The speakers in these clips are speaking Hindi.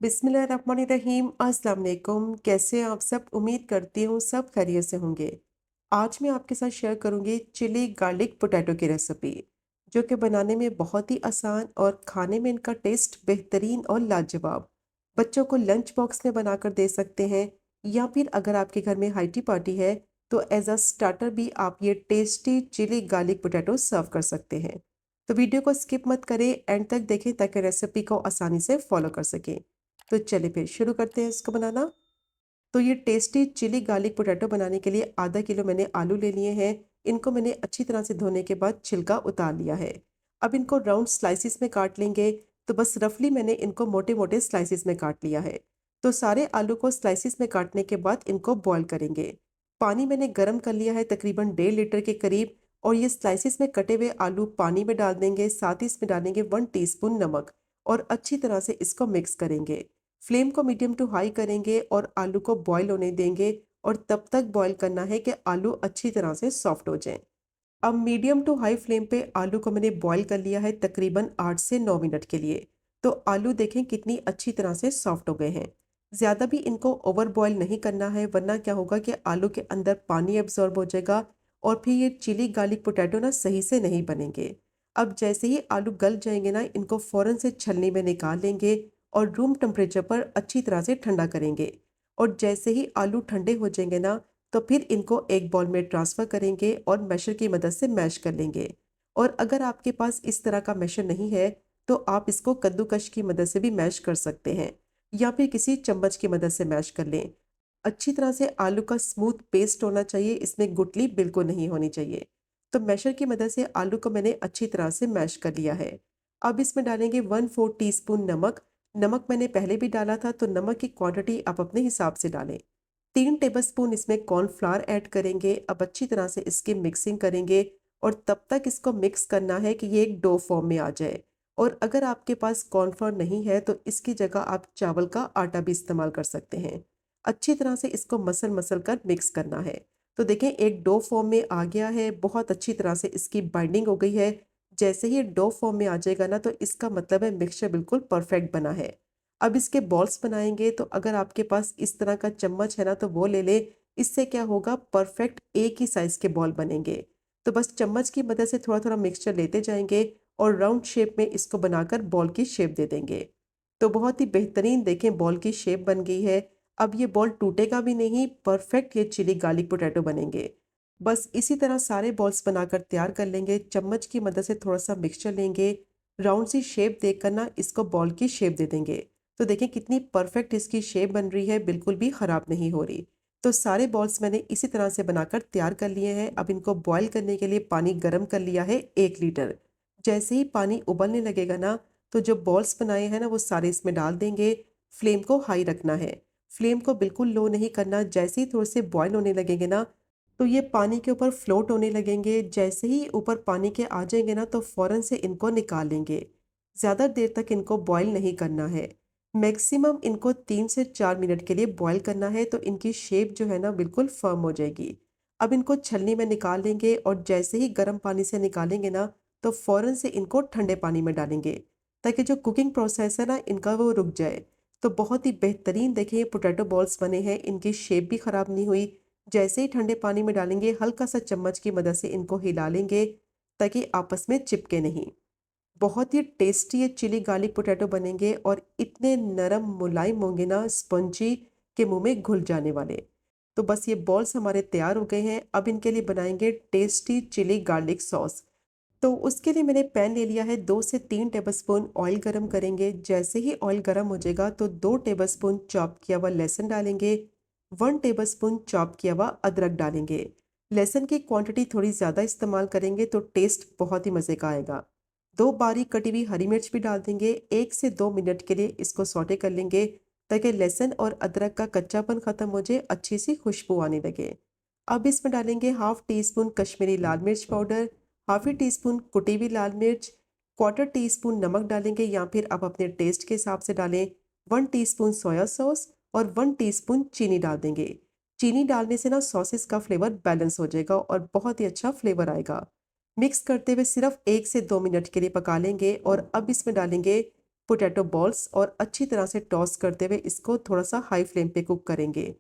बिस्मिल्लाहिर्रहमानिर्रहीम। अस्सलाम वालेकुम। कैसे हैं आप सब? उम्मीद करती हूँ सब खैरियत से होंगे। आज मैं आपके साथ शेयर करूँगी चिली गार्लिक पोटैटो की रेसिपी, जो कि बनाने में बहुत ही आसान और खाने में इनका टेस्ट बेहतरीन और लाजवाब। बच्चों को लंच बॉक्स में बनाकर दे सकते हैं, या फिर अगर आपके घर में हाइटी पार्टी है तो एज अ स्टार्टर भी आप ये टेस्टी चिली गार्लिक पोटैटो सर्व कर सकते हैं। तो वीडियो को स्किप मत करें, एंड तक देखें ताकि रेसिपी को आसानी से फॉलो कर सकें। तो चलिए फिर शुरू करते हैं इसको बनाना। तो ये टेस्टी चिली गार्लिक पोटैटो बनाने के लिए आधा किलो मैंने आलू ले लिए हैं। इनको मैंने अच्छी तरह से धोने के बाद छिलका उतार लिया है। अब इनको राउंड स्लाइसिस में काट लेंगे। तो बस रफली मैंने इनको मोटे मोटे स्लाइसिस में काट लिया है। तो सारे आलू को स्लाइसिस में काटने के बाद इनको बॉईल करेंगे। पानी मैंने गर्म कर लिया है तकरीबन 1.5 लीटर के करीब, और ये स्लाइसिस में कटे हुए आलू पानी में डाल देंगे। साथ ही इसमें डालेंगे 1 टीस्पून नमक, और अच्छी तरह से इसको मिक्स करेंगे। फ्लेम को मीडियम टू हाई करेंगे और आलू को बॉईल होने देंगे, और तब तक बॉईल करना है कि आलू अच्छी तरह से सॉफ्ट हो जाएं। अब मीडियम टू हाई फ्लेम पे आलू को मैंने बॉईल कर लिया है तकरीबन 8 से 9 मिनट के लिए। तो आलू देखें कितनी अच्छी तरह से सॉफ्ट हो गए हैं। ज़्यादा भी इनको ओवर बॉईल नहीं करना है, वरना क्या होगा कि आलू के अंदर पानी एब्जॉर्ब हो जाएगा और फिर ये चिली गार्लिक पोटैटो ना सही से नहीं बनेंगे। अब जैसे ही आलू गल जाएंगे ना, इनको फ़ौरन से छलनी में निकाल लेंगे और रूम टेम्परेचर पर अच्छी तरह से ठंडा करेंगे। और जैसे ही आलू ठंडे हो जाएंगे ना, तो फिर इनको एक बाउल में ट्रांसफ़र करेंगे और मैशर की मदद से मैश कर लेंगे। और अगर आपके पास इस तरह का मैशर नहीं है, तो आप इसको कद्दूकश की मदद से भी मैश कर सकते हैं, या फिर किसी चम्मच की मदद से मैश कर लें। अच्छी तरह से आलू का स्मूथ पेस्ट होना चाहिए, इसमें गुठली बिल्कुल नहीं होनी चाहिए। तो मैशर की मदद से आलू को मैंने अच्छी तरह से मैश कर लिया है। अब इसमें डालेंगे 1/4 टीस्पून नमक। नमक मैंने पहले भी डाला था, तो नमक की क्वांटिटी आप अपने हिसाब से डालें। 3 टेबलस्पून इसमें कॉर्नफ्लावर ऐड करेंगे। अब अच्छी तरह से इसकी मिक्सिंग करेंगे, और तब तक इसको मिक्स करना है कि ये एक डो फॉर्म में आ जाए। और अगर आपके पास कॉर्नफ्लावर नहीं है तो इसकी जगह आप चावल का आटा भी इस्तेमाल कर सकते हैं। अच्छी तरह से इसको मसल मसल कर मिक्स करना है। तो देखें एक डो फॉर्म में आ गया है, बहुत अच्छी तरह से इसकी बाइंडिंग हो गई है। जैसे ही ये डो फॉर्म में आ जाएगा ना, तो इसका मतलब है मिक्सचर बिल्कुल परफेक्ट बना है। अब इसके बॉल्स बनाएंगे, तो अगर आपके पास इस तरह का चम्मच है ना, तो वो ले ले। इससे क्या होगा, परफेक्ट एक ही साइज के बॉल बनेंगे। तो बस चम्मच की मदद से थोड़ा थोड़ा मिक्सचर लेते जाएंगे, और राउंड शेप में इसको बनाकर बॉल की शेप दे देंगे। तो बहुत ही बेहतरीन देखें बॉल की शेप बन गई है। अब ये बॉल टूटेगा भी नहीं, परफेक्ट ये चिली गार्लिक पोटैटो बनेंगे। बस इसी तरह सारे बॉल्स बनाकर तैयार कर लेंगे। चम्मच की मदद से थोड़ा सा मिक्सचर लेंगे, राउंड सी शेप देकर ना इसको बॉल की शेप दे देंगे। तो देखें कितनी परफेक्ट इसकी शेप बन रही है, बिल्कुल भी ख़राब नहीं हो रही। तो सारे बॉल्स मैंने इसी तरह से बनाकर तैयार कर लिए हैं। अब इनको बॉईल करने के लिए पानी गर्म कर लिया है 1 लीटर। जैसे ही पानी उबलने लगेगा ना, तो जो बॉल्स बनाए हैं ना वो सारे इसमें डाल देंगे। फ्लेम को हाई रखना है, फ्लेम को बिल्कुल लो नहीं करना। जैसे ही थोड़े से बॉयल होने लगेंगे ना, तो ये पानी के ऊपर फ्लोट होने लगेंगे। जैसे ही ऊपर पानी के आ जाएंगे ना, तो फ़ौरन से इनको निकाल लेंगे। ज़्यादा देर तक इनको बॉईल नहीं करना है। मैक्सिमम इनको 3 से 4 मिनट के लिए बॉईल करना है, तो इनकी शेप जो है ना बिल्कुल फर्म हो जाएगी। अब इनको छलनी में निकाल लेंगे, और जैसे ही गर्म पानी से निकालेंगे ना, तो फ़ौरन से इनको ठंडे पानी में डालेंगे, ताकि जो कुकिंग प्रोसेस है ना इनका वो रुक जाए। तो बहुत ही बेहतरीन देखिए पोटैटो बॉल्स बने हैं, इनकी शेप भी ख़राब नहीं हुई। जैसे ही ठंडे पानी में डालेंगे, हल्का सा चम्मच की मदद से इनको हिला लेंगे, ताकि आपस में चिपके नहीं। बहुत ही टेस्टी ये चिली गार्लिक पोटैटो बनेंगे, और इतने नरम मुलायम होंगे ना, स्पंजी के मुंह में घुल जाने वाले। तो बस ये बॉल्स हमारे तैयार हो गए हैं। अब इनके लिए बनाएंगे टेस्टी चिली गार्लिक सॉस। तो उसके लिए मैंने पैन ले लिया है। 2 से 3 टेबलस्पून ऑयल गरम करेंगे। जैसे ही ऑयल गरम हो जाएगा, तो 2 टेबलस्पून चॉप किया हुआ लहसुन डालेंगे। 1 टेबलस्पून चॉप किया हुआ अदरक डालेंगे। लहसुन की क्वांटिटी थोड़ी ज़्यादा इस्तेमाल करेंगे तो टेस्ट बहुत ही मज़े का आएगा। 2 बारीक कटी हुई हरी मिर्च भी डाल देंगे। 1 से 2 मिनट के लिए इसको सौटे कर लेंगे, ताकि लहसुन और अदरक का कच्चापन ख़त्म हो जाए, अच्छी सी खुशबू आने लगे। अब इसमें डालेंगे हाफ टी स्पून कश्मीरी लाल मिर्च पाउडर, हाफ टी स्पून कुटी हुई लाल मिर्च, क्वार्टर टी स्पून नमक डालेंगे, या फिर आप अपने टेस्ट के हिसाब से डालें। 1 टीस्पून सोया सॉस, और 1 टीस्पून चीनी डाल देंगे। चीनी डालने से ना सॉसेस का फ्लेवर बैलेंस हो जाएगा और बहुत ही अच्छा फ्लेवर आएगा। मिक्स करते हुए सिर्फ 1 से 2 मिनट के लिए पका लेंगे, और अब इसमें डालेंगे पोटैटो बॉल्स और अच्छी तरह से टॉस करते हुए इसको थोड़ा-सा हाई फ्लेम पे कुक करेंगे,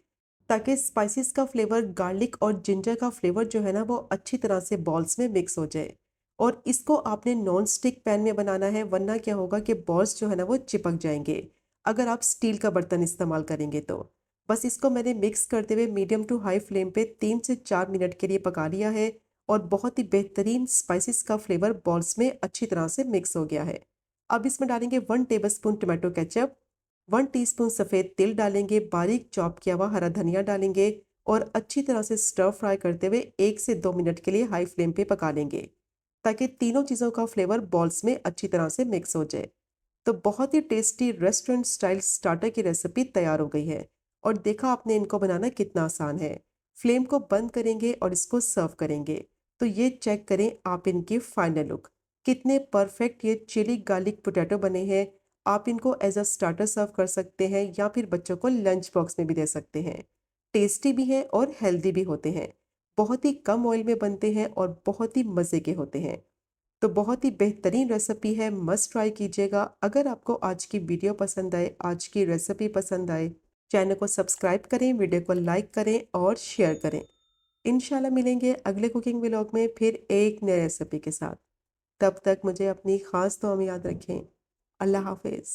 ताकि स्पाइसेस का फ्लेवर, गार्लिक और जिंजर का फ्लेवर जो है ना वो अच्छी तरह से बॉल्स में मिक्स हो जाए। और इसको आपने नॉन स्टिक पैन में बनाना है, वरना क्या होगा कि बॉल्स जो है ना वो चिपक जाएँगे, अगर आप स्टील का बर्तन इस्तेमाल करेंगे तो। बस इसको मैंने मिक्स करते हुए मीडियम टू हाई फ्लेम पे 3 से 4 मिनट के लिए पका लिया है और बहुत ही बेहतरीन स्पाइसेस का फ्लेवर बॉल्स में अच्छी तरह से मिक्स हो गया है। अब इसमें डालेंगे 1 टेबलस्पून टोमेटो केचप, 1 टीस्पून सफ़ेद तिल डालेंगे, बारीक चॉप किया हुआ हरा धनिया डालेंगे और अच्छी तरह से स्टर फ्राई करते हुए 1 से 2 मिनट के लिए हाई फ्लेम पे पका लेंगे, ताकि तीनों चीज़ों का फ्लेवर बॉल्स में अच्छी तरह से मिक्स हो जाए। तो बहुत ही टेस्टी रेस्टोरेंट स्टाइल स्टार्टर की रेसिपी तैयार हो गई है और देखा आपने इनको बनाना कितना आसान है। फ्लेम को बंद करेंगे और इसको सर्व करेंगे, तो ये चेक करें आप इनकी फाइनल लुक। कितने परफेक्ट ये चिली गार्लिक पोटैटो बने हैं। आप इनको एज अ स्टार्टर सर्व कर सकते हैं या फिर बच्चों को लंच बॉक्स में भी दे सकते हैं। टेस्टी भी हैं और हेल्दी भी होते हैं। बहुत ही कम ऑयल में बनते हैं और बहुत ही मज़े के होते हैं। तो बहुत ही बेहतरीन रेसिपी है, मस्ट ट्राई कीजिएगा। अगर आपको आज की वीडियो पसंद आए, आज की रेसिपी पसंद आए, चैनल को सब्सक्राइब करें, वीडियो को लाइक करें और शेयर करें। इंशाल्लाह मिलेंगे अगले कुकिंग व्लॉग में फिर एक नए रेसिपी के साथ। तब तक मुझे अपनी खास दुआ में याद रखें। अल्लाह हाफिज़।